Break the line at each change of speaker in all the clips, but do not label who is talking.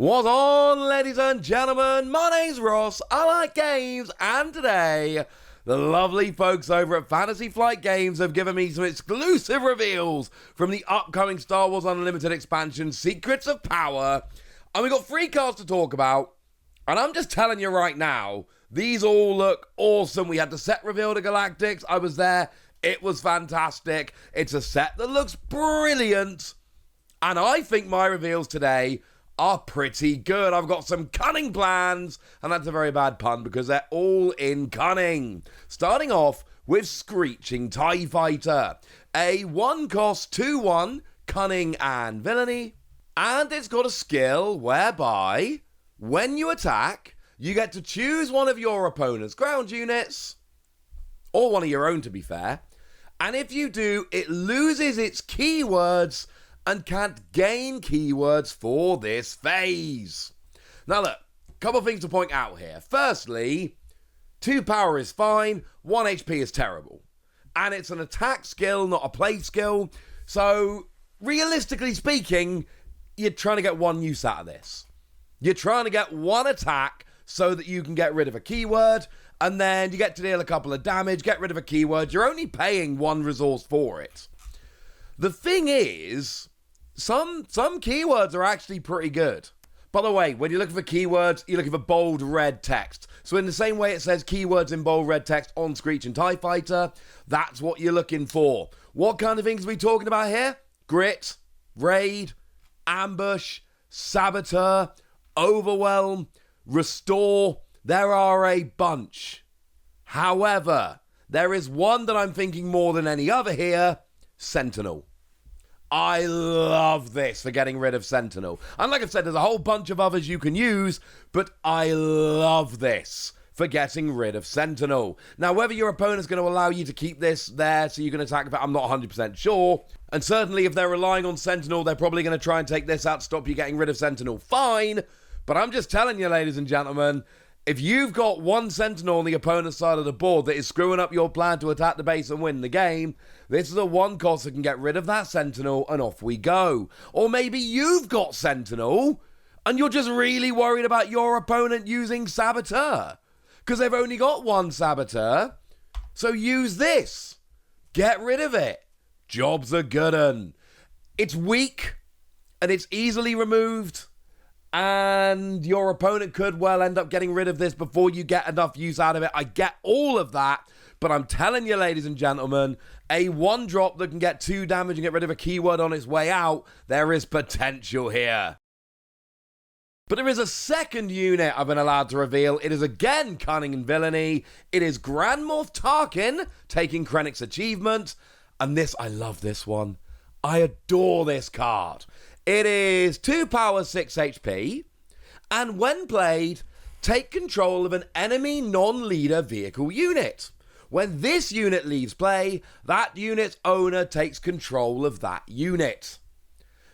What's on, ladies and gentlemen? My name's Ross, I like games, and today, the lovely folks over at Fantasy Flight Games have given me some exclusive reveals from the upcoming Star Wars Unlimited expansion, Secrets of Power, and we got 3 cards to talk about, and I'm just telling you right now, these all look awesome. We had the set reveal to Galactics, I was there, it was fantastic, it's a set that looks brilliant, and I think my reveals today are pretty good. I've got some cunning plans, and that's a very bad pun because they're all in cunning. Starting off with Screeching Tie Fighter, a 1-cost 2-1 cunning and villainy, and it's got a skill whereby when you attack, you get to choose one of your opponent's ground units, or one of your own to be fair, and if you do, it loses its keywords and can't gain keywords for this phase. Now look, a couple of things to point out here. Firstly, 2 power is fine, 1 HP is terrible. And it's an attack skill, not a play skill. So, realistically speaking, you're trying to get 1 use out of this. You're trying to get 1 attack so that you can get rid of a keyword, and then you get to deal a couple of damage, get rid of a keyword. You're only paying 1 resource for it. The thing is, some keywords are actually pretty good. By the way, when you're looking for keywords, you're looking for bold red text. So in the same way it says keywords in bold red text on Screeching Tie Fighter, that's what you're looking for. What kind of things are we talking about here? Grit, raid, ambush, saboteur, overwhelm, restore. There are a bunch. However, there is one that I'm thinking more than any other here, Sentinel. I love this for getting rid of Sentinel. And like I've said, there's a whole bunch of others you can use, but I love this for getting rid of Sentinel. Now, whether your opponent's going to allow you to keep this there so you can attack with it, I'm not 100% sure. And certainly if they're relying on Sentinel, they're probably going to try and take this out to stop you getting rid of Sentinel. Fine, but I'm just telling you, ladies and gentlemen, if you've got 1 Sentinel on the opponent's side of the board that is screwing up your plan to attack the base and win the game, this is a 1 cost that can get rid of that Sentinel and off we go. Or maybe you've got Sentinel and you're just really worried about your opponent using Saboteur because they've only got 1 Saboteur. So use this. Get rid of it. Job's a good un. It's weak and it's easily removed. And your opponent could well end up getting rid of this before you get enough use out of it. I get all of that, but I'm telling you, ladies and gentlemen, a 1-drop that can get 2 damage and get rid of a keyword on its way out, there is potential here. But there is a second unit I've been allowed to reveal. It is again cunning and villainy. It is Grand Moff Tarkin taking Krennic's achievement. And this, I love this one. I adore this card. It is 2 power, 6 HP, and when played, take control of an enemy non-leader vehicle unit. When this unit leaves play, that unit's owner takes control of that unit.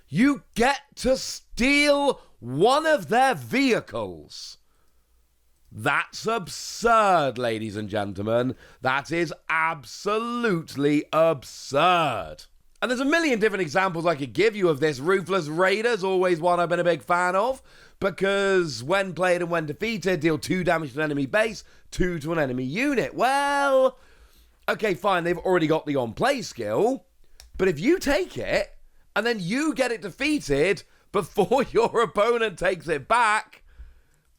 You get to steal one of their vehicles. That's absurd, ladies and gentlemen. That is absolutely absurd. And there's a million different examples I could give you of this. Ruthless Raider's always one I've been a big fan of, because when played and when defeated, deal 2 damage to an enemy base, 2 to an enemy unit. Well, okay, fine, they've already got the on-play skill, but if you take it, and then you get it defeated before your opponent takes it back,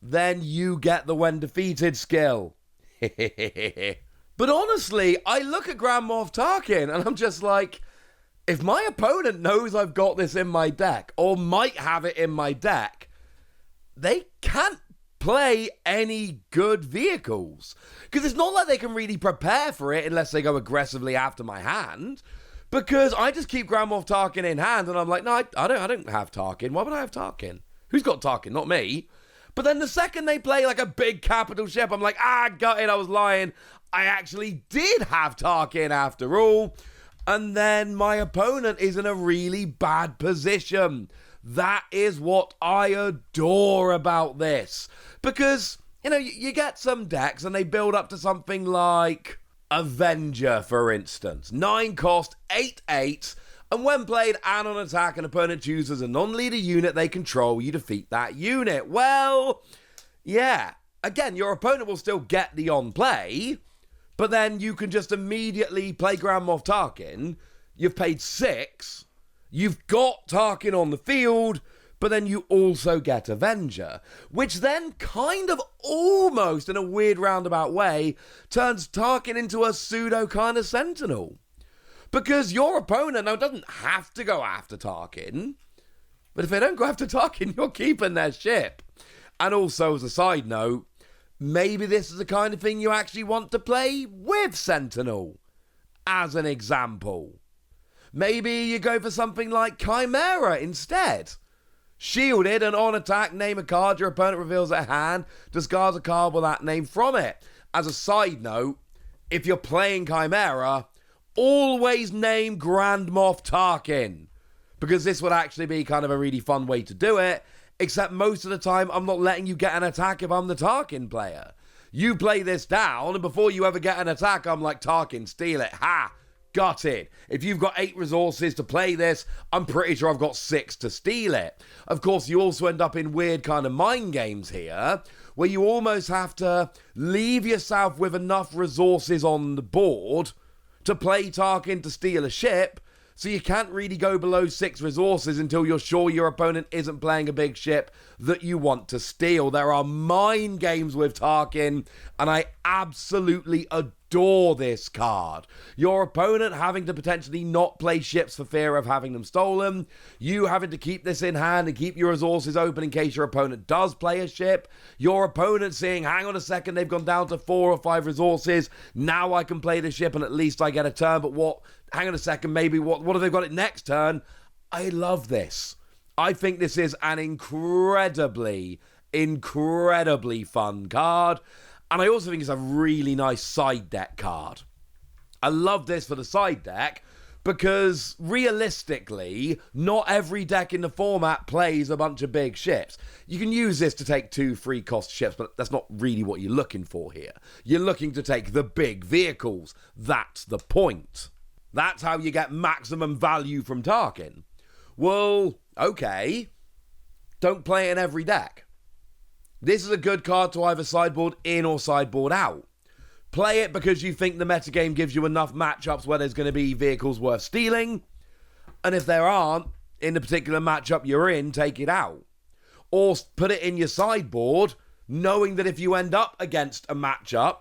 then you get the when defeated skill. But honestly, I look at Grand Moff Tarkin, and I'm just like, if my opponent knows I've got this in my deck, or might have it in my deck, they can't play any good vehicles. Because it's not like they can really prepare for it unless they go aggressively after my hand. Because I just keep Grand Moff Tarkin in hand, and I'm like, no, I don't have Tarkin. Why would I have Tarkin? Who's got Tarkin? Not me. But then the second they play like a big capital ship, I'm like, got it, I was lying. I actually did have Tarkin after all. And then my opponent is in a really bad position. That is what I adore about this. Because, you know, you get some decks and they build up to something like Avenger, for instance. 9 cost, 8/8, And when played and on attack, an opponent chooses a non-leader unit they control, you defeat that unit. Well, yeah. Again, your opponent will still get the on-play, but then you can just immediately play Grand Moff Tarkin. You've paid 6, you've got Tarkin on the field, but then you also get Avenger, which then kind of almost, in a weird roundabout way, turns Tarkin into a pseudo kind of Sentinel. Because your opponent now doesn't have to go after Tarkin, but if they don't go after Tarkin, you're keeping their ship. And also, as a side note, maybe this is the kind of thing you actually want to play with Sentinel, as an example. Maybe you go for something like Chimera instead. Shielded and on attack, name a card your opponent reveals their hand, discards a card with that name from it. As a side note, if you're playing Chimera, always name Grand Moff Tarkin, because this would actually be kind of a really fun way to do it. Except most of the time, I'm not letting you get an attack if I'm the Tarkin player. You play this down, and before you ever get an attack, I'm like, Tarkin, steal it. Ha! Got it. If you've got 8 resources to play this, I'm pretty sure I've got 6 to steal it. Of course, you also end up in weird kind of mind games here, where you almost have to leave yourself with enough resources on the board to play Tarkin to steal a ship, so you can't really go below 6 resources until you're sure your opponent isn't playing a big ship that you want to steal. There are mind games with Tarkin, and I absolutely adore this card. Your opponent having to potentially not play ships for fear of having them stolen, you having to keep this in hand and keep your resources open in case your opponent does play a ship, your opponent saying, hang on a second, they've gone down to 4 or 5 resources, now I can play the ship and at least I get a turn, but what, hang on a second, maybe what have they got it next turn? I love this. I think this is an incredibly fun card. And I also think it's a really nice side deck card. I love this for the side deck because realistically, not every deck in the format plays a bunch of big ships. You can use this to take 2 free cost ships, but that's not really what you're looking for here. You're looking to take the big vehicles. That's the point. That's how you get maximum value from Tarkin. Well, okay. Don't play it in every deck. This is a good card to either sideboard in or sideboard out. Play it because you think the metagame gives you enough matchups where there's going to be vehicles worth stealing. And if there aren't, in the particular matchup you're in, take it out. Or put it in your sideboard, knowing that if you end up against a matchup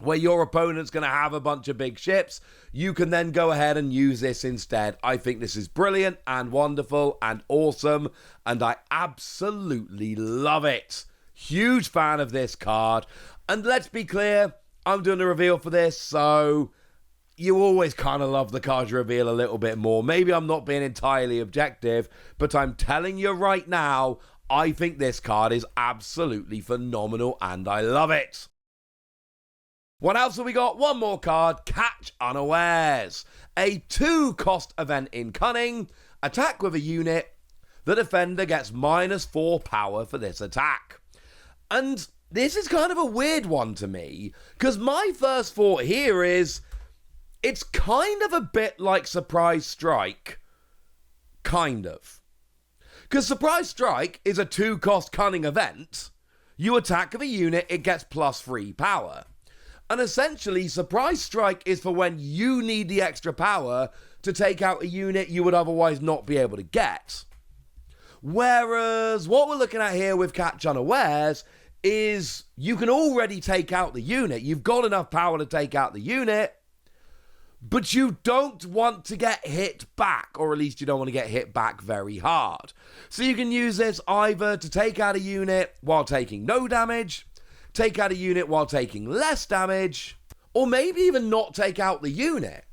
where your opponent's going to have a bunch of big ships, you can then go ahead and use this instead. I think this is brilliant and wonderful and awesome, and I absolutely love it. Huge fan of this card. And let's be clear, I'm doing a reveal for this, so you always kind of love the cards you reveal a little bit more. Maybe I'm not being entirely objective, but I'm telling you right now, I think this card is absolutely phenomenal and I love it. What else have we got? One more card, Catch Unawares. A 2-cost event in Cunning. Attack with a unit. The defender gets -4 power for this attack. And this is kind of a weird one to me, because my first thought here is, it's kind of a bit like Surprise Strike. Kind of. Because Surprise Strike is a 2-cost Cunning event. You attack with a unit, it gets +3 power. And essentially, Surprise Strike is for when you need the extra power to take out a unit you would otherwise not be able to get. Whereas what we're looking at here with Catch Unawares is you can already take out the unit. You've got enough power to take out the unit, but you don't want to get hit back, or at least you don't want to get hit back very hard. So you can use this either to take out a unit while taking no damage, take out a unit while taking less damage, or maybe even not take out the unit.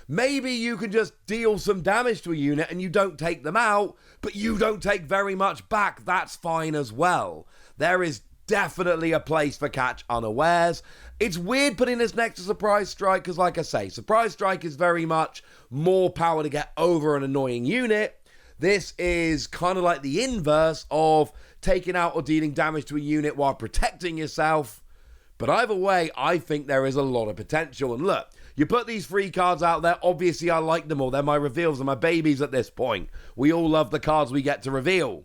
Maybe you can just deal some damage to a unit and you don't take them out, but you don't take very much back. That's fine as well. There is definitely a place for Catch Unawares. It's weird putting this next to Surprise Strike because, like I say, Surprise Strike is very much more power to get over an annoying unit. This is kind of like the inverse of taking out or dealing damage to a unit while protecting yourself. But either way, I think there is a lot of potential. And look, You put these free cards out there, obviously I like them all. They're my reveals and my babies at this point. We all love the cards we get to reveal.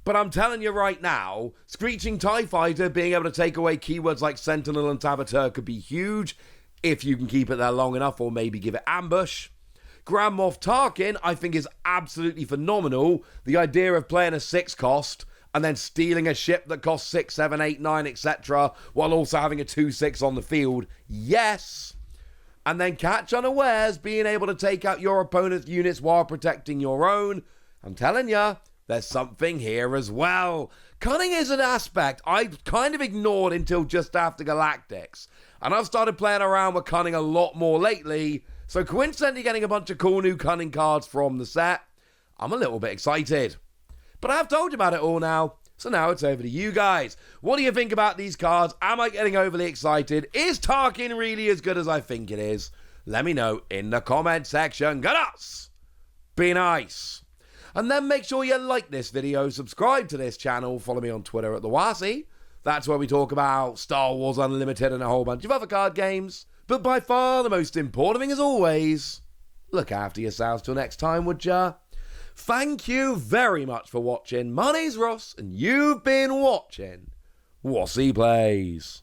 But I'm telling you right now, Screeching Tie Fighter being able to take away keywords like Sentinel and Saboteur could be huge if you can keep it there long enough, or maybe give it Ambush. Grand Moff Tarkin, I think, is absolutely phenomenal. The idea of playing a 6 cost and then stealing a ship that costs 6, 7, 8, 9, etc., while also having a 2/6 on the field, yes. And then Catch Unawares, being able to take out your opponent's units while protecting your own. I'm telling you, there's something here as well. Cunning is an aspect I've kind of ignored until just after Galactics. And I've started playing around with Cunning a lot more lately. So coincidentally getting a bunch of cool new Cunning cards from the set, I'm a little bit excited. But I've told you about it all now, so now it's over to you guys. What do you think about these cards? Am I getting overly excited? Is Tarkin really as good as I think it is? Let me know in the comment section. Good us! Be nice. And then make sure you like this video, subscribe to this channel, follow me on Twitter at TheWasi. That's where we talk about Star Wars Unlimited and a whole bunch of other card games. But by far the most important thing, as always, look after yourselves till next time, would ya? Thank you very much for watching. My name's Ross, and you've been watching Wasi Plays.